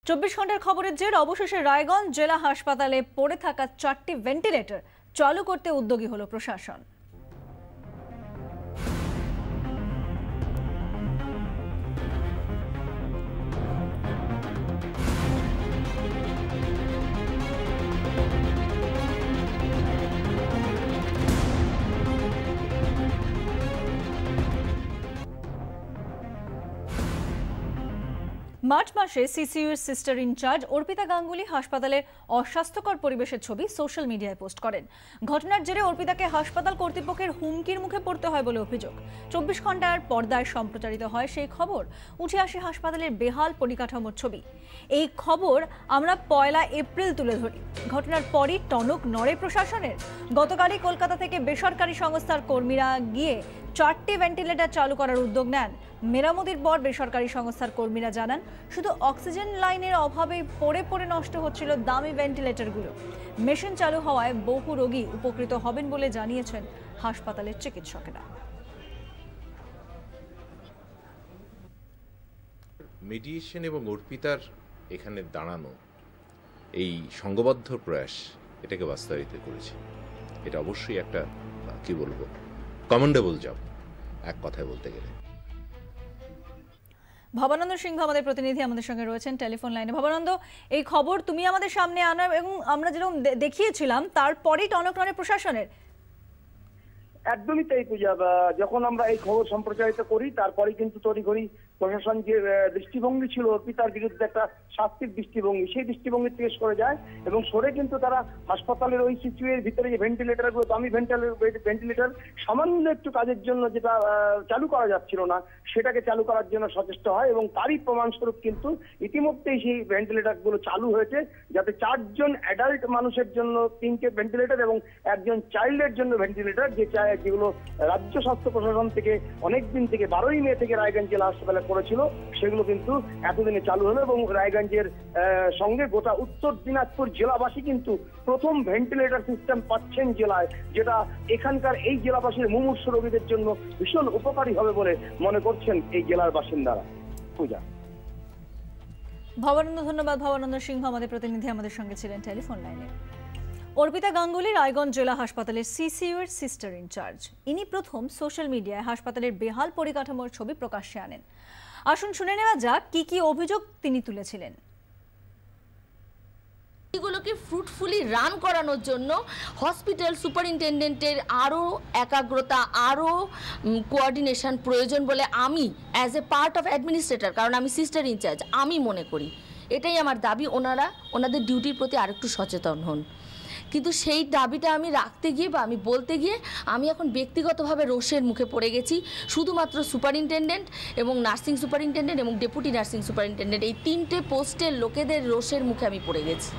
24 ঘন্টার খবরের জের অবশেষে রায়গঞ্জ জেলা হাসপাতালে পড়ে থাকা 4টি ভেন্টিলেটর চালু করতে উদ্যোগী হলো প্রশাসন। মার্চ মাসে সিসিইউর সিস্টার ইনচার্জ অর্পিতা গাঙ্গুলি হাসপাতালের অস্বাস্থ্যকর পরিবেশের ছবি সোশ্যাল মিডিয়ায় পোস্ট করেন। ঘটনার জেরে অর্পিতাকে হাসপাতাল কর্তৃপক্ষের হুমকির মুখে পড়তে হয় বলে অভিযোগ। 24 ঘন্টার পর্দায় সম্প্রচারিত হয় সেই খবর, উঠে আসে হাসপাতালের বেহাল পরিকাঠামোর ছবি। এই খবর আমরা 1 এপ্রিল তুলে ধরি। ঘটনার পরই টনক নড়ে প্রশাসনের। গতকালই কলকাতা থেকে বেসরকারি সংস্থার কর্মীরা গিয়ে 4টি ভেন্টিলেটর চালু করার উদ্যোগ নেন। মেরামতির পর বেসরকারি সংস্থার কর্মীরা জানান, শুধু অক্সিজেন লাইনের অভাবে পড়ে পড়ে নষ্ট হচ্ছিল দামি ভেন্টিলেটরগুলো। মেশিন চালু হওয়ায় বহু রোগী উপকৃত হবেন বলে জানিয়েছেন হাসপাতালের চিকিৎসকেরা। মেডিয়েশন এবং অর্পিতার এখানে দাঁড়ানো এই সংঘবদ্ধ প্রয়াস এটাকে বাস্তবায়িত করেছে। এটা অবশ্যই একটা কি বলবো কমেন্ডেবল জব এক কথায় বলতে গেলে। ভবানন্দ সিংহ আমাদের প্রতিনিধি আমাদের সঙ্গে রয়েছেন টেলিফোন লাইনে। ভবানন্দ, এই খবর তুমি আমাদের সামনে আনো এবং আমরা যেরকম দেখিয়েছিলাম তারপরেই টনক নড়ে প্রশাসনের। একদমই তাই পূজা, যখন আমরা এই খবর সম্প্রচারিত করি তারপরে কিন্তু তড়িঘড়ি প্রশাসন যে দৃষ্টিভঙ্গি ছিল অর্পিতার বিরুদ্ধে একটা শাস্তির দৃষ্টিভঙ্গি, সেই দৃষ্টিভঙ্গি থেকে সরে যায় এবং সরে কিন্তু তারা হাসপাতালের ওই সিচুয়ের ভিতরে যে ভেন্টিলেটরগুলো দামি ভেন্টিলেটর সামান্য একটু কাজের জন্য যেটা চালু করা যাচ্ছিল না সেটাকে চালু করার জন্য সচেষ্ট হয় এবং তারই প্রমাণস্বরূপ কিন্তু ইতিমধ্যেই সেই ভেন্টিলেটরগুলো চালু হয়েছে, যাতে 4 জন অ্যাডাল্ট মানুষের জন্য 3টে ভেন্টিলেটর এবং 1 জন চাইল্ডের জন্য ভেন্টিলেটর, যেগুলো রাজ্য স্বাস্থ্য প্রশাসন থেকে অনেকদিন থেকে 12ই মে থেকে রায়গঞ্জ জেলা হাসপাতালে করেছিল, সেগুলো কিন্তু এতদিনে চালু হলো এবং রায়গঞ্জের সঙ্গে গোটা উত্তর দিনাজপুর জেলাবাসী কিন্তু প্রথম ভেন্টিলেটর সিস্টেম পাচ্ছেন জেলায়, যেটা এখানকার এই জেলাবাসীর মুমূর্ষু রোগীদের জন্য ভীষণ উপকারী হবে বলে মনে করছেন এই জেলার বাসিন্দারা। পূজা। ভবানন্দ, ধন্যবাদ। ভবানন্দ সিংহ আমাদের প্রতিনিধি আমাদের সঙ্গে ছিলেন টেলিফোন লাইনে। অর্পিতা গাঙ্গুলি রায়গঞ্জ জেলা হাসপাতালের সিসিইউর সিস্টার ইনচার্জ। ইনি প্রথম সোশ্যাল মিডিয়ায় হাসপাতালের বেহাল পরিকাঠামোর ছবি প্রকাশ্যে আনেন। আসুন শুনে নেওয়া যাক কি কি অভিযোগ তিনি তুলেছিলেন। এগুলোকে ফ্রুটফুলি রান করানোর জন্য হসপিটাল সুপারিনটেন্ডেন্টের আরও একাগ্রতা, আরও কোঅর্ডিনেশন প্রয়োজন বলে আমি as a part of administrator, কারণ আমি সিস্টার ইনচার্জ, আমি মনে করি। এটাই আমার দাবি, ওনাদের ডিউটির প্রতি আরেকটু সচেতন হন। কিন্তু সেই দাবিটা আমি রাখতে গিয়ে বা আমি বলতে গিয়ে আমি এখন ব্যক্তিগতভাবে রোষের মুখে পড়ে গেছি। শুধুমাত্র সুপারিনটেন্ডেন্ট এবং নার্সিং সুপারিনটেন্ডেন্ট এবং ডেপুটি নার্সিং সুপারিনটেন্ডেন্ট এই 3টে পোস্টের লোকেদের রোষের মুখে আমি পড়ে গেছি।